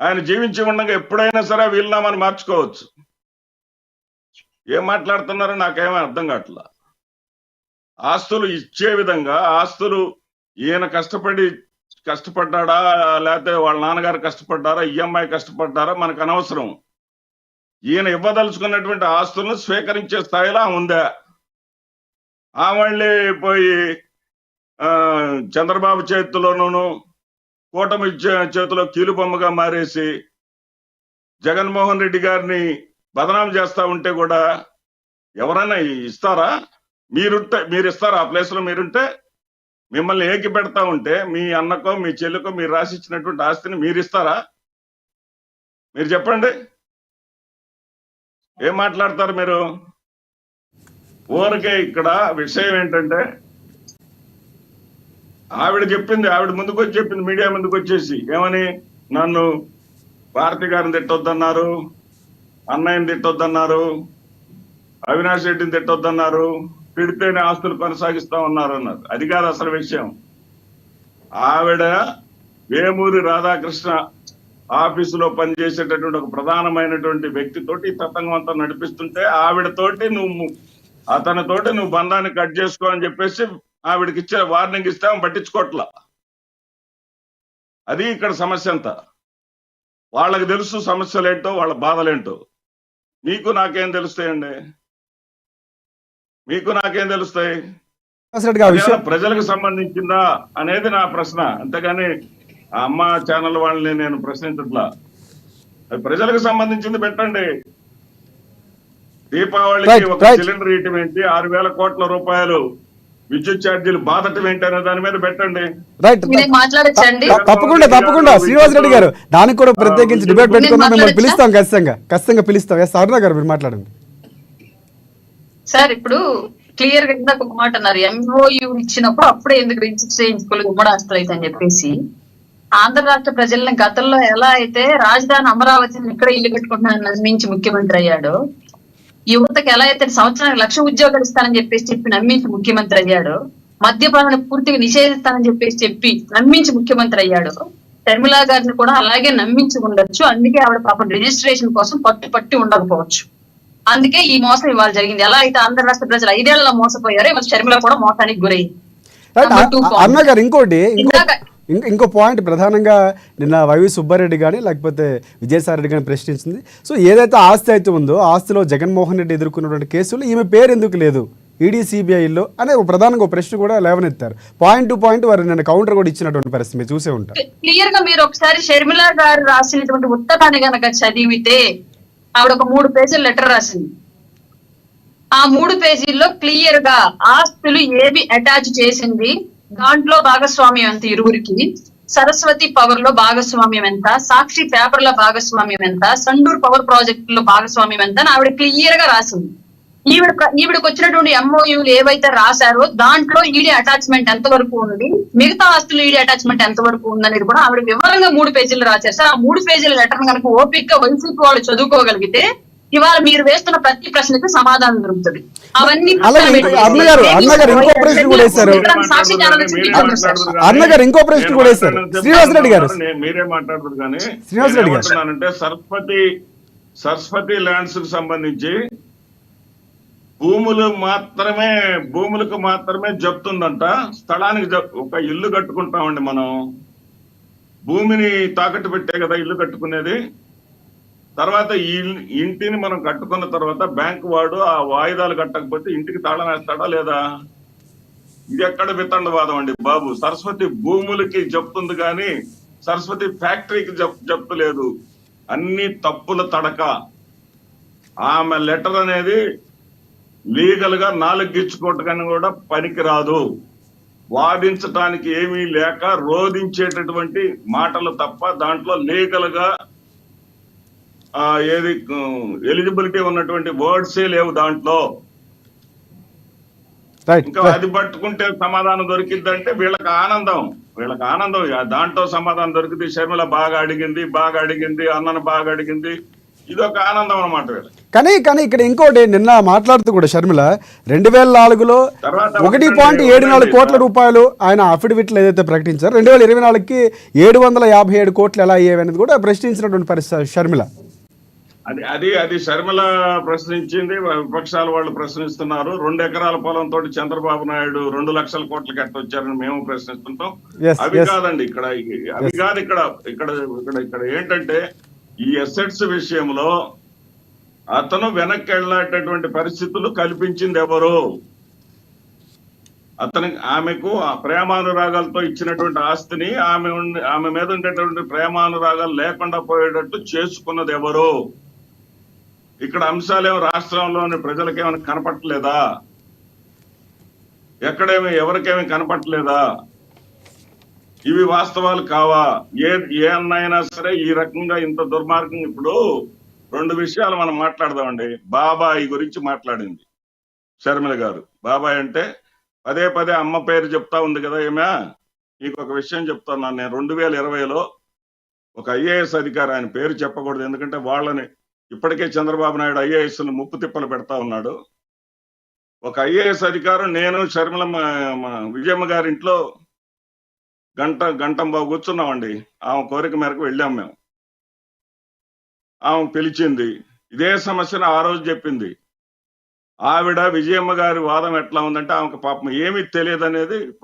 ఆయన జీవించి ఉండగా ఎప్పుడైనా సరే వీలునామాని మార్చుకోవచ్చు. ఏం మాట్లాడుతున్నారో నాకేమీ అర్థం కావట్లా. ఆస్తులు ఇచ్చే విధంగా ఆస్తులు ఈయన కష్టపడ్డాడా, లేకపోతే వాళ్ళ నాన్నగారు కష్టపడ్డారా, ఈఎంఐ కష్టపడ్డారా మనకు అనవసరం. ఈయన ఇవ్వదలుచుకున్నటువంటి ఆస్తులను స్వీకరించే స్థాయిలో ఉందా? మళ్ళీ పోయి చంద్రబాబు చేతిలోనూ కూటమి చేతిలో కీలుబొమ్మగా మారేసి జగన్మోహన్ రెడ్డి గారిని బదనాం చేస్తా ఉంటే కూడా ఎవరైనా ఇస్తారా? మీరు ఇస్తారా? ఆ ప్లేస్ లో మీరుంటే మిమ్మల్ని ఏకి పెడతా ఉంటే మీ అన్నకో మీ చెల్లికో మీరు రాసిచ్చినటువంటి ఆస్తిని మీరు ఇస్తారా? మీరు చెప్పండి. ఏం మాట్లాడతారు మీరు? ఊరికే ఇక్కడ విషయం ఏంటంటే ఆవిడ ముందుకు వచ్చి చెప్పింది, మీడియా ముందుకు వచ్చేసి ఏమని, నన్ను భారతి గారిని తిట్టొద్దన్నారు, అన్నయ్యని తిట్టొద్దన్నారు, అవినాష్ రెడ్డిని తిట్టొద్దన్నారు, తిడితేనే ఆస్తులు కొనసాగిస్తా ఉన్నారు అన్నారు. అది కాదు అసలు విషయం. ఆవిడ వేమూరి రాధాకృష్ణ ఆఫీసులో పనిచేసేటటువంటి ఒక ప్రధానమైనటువంటి వ్యక్తితోటి తతంగం అంతా నడిపిస్తుంటే అతనితోటి నువ్వు బంధాన్ని కట్ చేసుకో అని చెప్పేసి ఆవిడకి ఇచ్చే వార్నింగ్ ఇస్తే పట్టించుకోవట్లా. అది ఇక్కడ సమస్య అంతా. వాళ్ళకి తెలుసు సమస్యలేంటో, వాళ్ళ బాధలేంటో. మీకు నాకేం తెలుస్తాయండి? మీకు నాకేం తెలుస్తాయి? ప్రజలకు సంబంధించిందా అనేది నా ప్రశ్న. అంతేగాని ఆ అమ్మ ఛానల్ వాళ్ళని నేను ప్రశ్నించట్లా. ప్రజలకు సంబంధించింది పెట్టండి. దీపావళికి ఒక సిలిండర్ ఇయటం ఏంటి, 6,000 కోట్ల రూపాయలు విద్యుత్ ఛార్జీలు బాధటం ఏంటి అనే దాని మీద పెట్టండి. రైట్, తప్పకుండా శ్రీనివాస్ రెడ్డి గారు దానికి కూడా ప్రత్యేకించి డిబేట్ పెట్టుకున్నాం. మిమ్మల్ని పిలుస్తాం, ఖచ్చితంగా పిలుస్తాం. అరుణ గారు మీరు మాట్లాడండి. సార్, ఇప్పుడు క్లియర్ గా ఇందాక ఒక మాట అన్నారు, ఎంఓయూ ఇచ్చినప్పుడు అప్పుడే ఎందుకు రిజిస్టర్ చేయించుకోలేదు ఉమ్మడి ఆస్తులు అయితే అని చెప్పేసి. ఆంధ్ర రాష్ట్ర ప్రజలను గతంలో ఎలా అయితే రాజధాని అమరావతిని ఇక్కడ ఇల్లు కట్టుకుంటున్నాను నమ్మించి ముఖ్యమంత్రి అయ్యాడు, యువతకు ఎలా అయితే సంవత్సరానికి 1,00,000 ఉద్యోగాలు ఇస్తానని చెప్పి నమ్మించి ముఖ్యమంత్రి అయ్యాడు, మద్యపాన పూర్తిగా నిషేధిస్తానని చెప్పి నమ్మించి ముఖ్యమంత్రి అయ్యాడు, షర్మిలా గారిని కూడా అలాగే నమ్మించి ఉండొచ్చు. అందుకే ఆవిడ పాపం రిజిస్ట్రేషన్ కోసం పట్టి ఉండకపోవచ్చు. అందుకే ఈ మోసం ఇవాళ జరిగింది. ఎలా అయితే ఆంధ్ర రాష్ట్ర ప్రజలు 5 ఏళ్లలో మోసపోయారో ఇవాళ షర్మిల కూడా మోసానికి గురైంది. అన్న గారు ఇంకో పాయింట్ ప్రధానంగా నిన్న వైవి సుబ్బారెడ్డి కానీ లేకపోతే విజయసాయి రెడ్డి కానీ ప్రశ్నించింది. సో ఏదైతే ఆస్తి అయితే ఉందో ఆస్తిలో జగన్మోహన్ రెడ్డి ఎదుర్కొన్నటువంటి కేసులు ఈమె పేరు ఎందుకు లేదు ఈడీ సిబిఐలో అనే ప్రధానంగా ఒక ప్రశ్న కూడా లేవనెత్తారు. పాయింట్ టు పాయింట్ వారు నిన్న కౌంటర్ కూడా ఇచ్చినటువంటి పరిస్థితి మీరు చూసే ఉంటారు. క్లియర్ గా మీరు ఒకసారి షర్మిల గారు రాసినటువంటి ఉత్తరాన్ని గనక చదివితే ఆవిడ ఒక 3 పేజీల లెటర్ రాసింది. ఆ 3 పేజీల్లో క్లియర్ గా ఆస్తులు ఏవి అటాచ్ చేసింది, దాంట్లో భాగస్వామ్యం ఎంత ఇరువురికి, సరస్వతి పవర్ లో భాగస్వామ్యం ఎంత, సాక్షి పేపర్ లో భాగస్వామ్యం ఎంత, సండూర్ పవర్ ప్రాజెక్ట్ లో భాగస్వామ్యం ఎంత అని ఆవిడ క్లియర్ గా రాసింది. ఈవిడకి వచ్చినటువంటి ఎంఓయూలు ఏవైతే రాశారో దాంట్లో ఈడీ అటాచ్మెంట్ ఎంత వరకు ఉంది, మిగతా ఆస్తులు ఈడీ అటాచ్మెంట్ ఎంత వరకు ఉందనేది కూడా ఆవిడ వివరంగా 3 పేజీలు రాశారు. సార్, ఆ 3 పేజీల లెటర్ కనుక ఓపిక్ గా వైసీపీ వాళ్ళు చదువుకోగలిగితే ఇవాళ మీరు వేస్తున్న ప్రతి ప్రశ్నకి సమాధానం దొరుకుతుంది. అవన్నీ ఇంకో ప్రశ్న కూడా శ్రీనివాస్ రెడ్డి గారు మీరే మాట్లాడదు కానీ శ్రీనివాస్ రెడ్డి గారు అంటే సరస్వతి ల్యాండ్స్ కు సంబంధించి భూములకు మాత్రమే జప్తుందంట. స్థలానికి ఒక ఇల్లు కట్టుకుంటామండి మనం, భూమిని తాకట్టు పెట్టే కదా ఇల్లు కట్టుకునేది. తర్వాత ఈ ఇంటిని మనం కట్టుకున్న తర్వాత బ్యాంకు వాడు ఆ వాయిదాలు కట్టకపోతే ఇంటికి తాళం వేస్తాడా లేదా? ఇది ఎక్కడ వితండవాదం అండి బాబు. సరస్వతి భూములకి జప్తుంది కానీ సరస్వతి ఫ్యాక్టరీకి జప్తు లేదు. అన్ని తప్పుల తడక. ఆమె లెటర్ అనేది లీగల్ గా 4 గిచ్చుకోవటానికి కూడా పనికిరాదు. వాదించటానికి ఏమీ లేక రోధించేటటువంటి మాటలు తప్ప దాంట్లో లీగల్ గా ఏది ఎలిజిబిలిటీ ఉన్నటువంటి వర్డ్సే లేవు దాంట్లో. ఇంకా అది పట్టుకుంటే సమాధానం దొరికిద్దంటే వీళ్ళకి ఆనందం. దాంట్లో సమాధానం దొరికింది. షర్మిల బాగా అడిగింది, అన్నను బాగా అడిగింది, ఇది ఒక ఆనందం అన్నమాట వీళ్ళకి. కానీ కానీ ఇక్కడ ఇంకోటి నిన్న మాట్లాడుతూ కూడా షర్మిల 2004లో తర్వాత 1.74 కోట్ల రూపాయలు ఆయన అఫిడవిట్లు ఏదైతే ప్రకటించారో 2024కి 757 కోట్లు ఎలా అయ్యేవి అనేది కూడా ప్రశ్నించినటువంటి పరిస్థితి షర్మిల. అది షర్మిల ప్రశ్నించింది, విపక్షాల వాళ్ళు ప్రశ్నిస్తున్నారు. 2 ఎకరాల పొలంతో చంద్రబాబు నాయుడు 2 లక్షల కోట్లకి ఎట్టొచ్చారని మేము ప్రశ్నిస్తుంటాం. Yes, అవి yes. కాదండి ఇక్కడ, అవి కాదు ఇక్కడ ఇక్కడ ఇక్కడ ఇక్కడ ఏంటంటే ఈ అసెట్స్ విషయంలో అతను వెనక్కి వెళ్ళేటటువంటి పరిస్థితులు కల్పించింది ఎవరు? ఆమెకు ఆ ప్రేమానురాగాలతో ఇచ్చినటువంటి ఆస్తిని ఆమె మీద ఉండేటువంటి ప్రేమానురాగాలు లేకుండా పోయేటట్టు చేసుకున్నది ఎవరు? ఇక్కడ అంశాలేమో రాష్ట్రంలోని ప్రజలకేమైనా కనపట్టలేదా? ఎవరికేమీ కనపట్టలేదా? ఇవి వాస్తవాలు కావా? ఏ అన్నైనా సరే ఈ రకంగా ఇంత దుర్మార్గం. ఇప్పుడు 2 విషయాలు మనం మాట్లాడదామండి. బాబాయి గురించి మాట్లాడింది షర్మిల గారు. బాబాయ్ అంటే పదే పదే అమ్మ పేరు చెప్తా ఉంది కదా ఏమే. మీకు ఒక విషయం చెప్తున్నాను నేను. 2020లో ఒక ఐఏఎస్ అధికారి, ఆయన పేరు చెప్పకూడదు ఎందుకంటే వాళ్ళని ఇప్పటికే చంద్రబాబు నాయుడు ఐఏఎస్ను ముప్పు తిప్పలు పెడతా ఉన్నాడు. ఒక ఐఏఎస్ అధికారు, నేను షర్మిల విజయమ్మ గారి ఇంట్లో గంటం బాబు కూర్చున్నామండి. ఆమె కోరిక మేరకు వెళ్ళాం మేము. ఆమె పిలిచింది, ఇదే సమస్యను ఆ రోజు చెప్పింది. ఆవిడ విజయమ్మ గారి వాదం ఎట్లా ఉందంటే ఆమెకు పాపం ఏమీ తెలియదు అనేది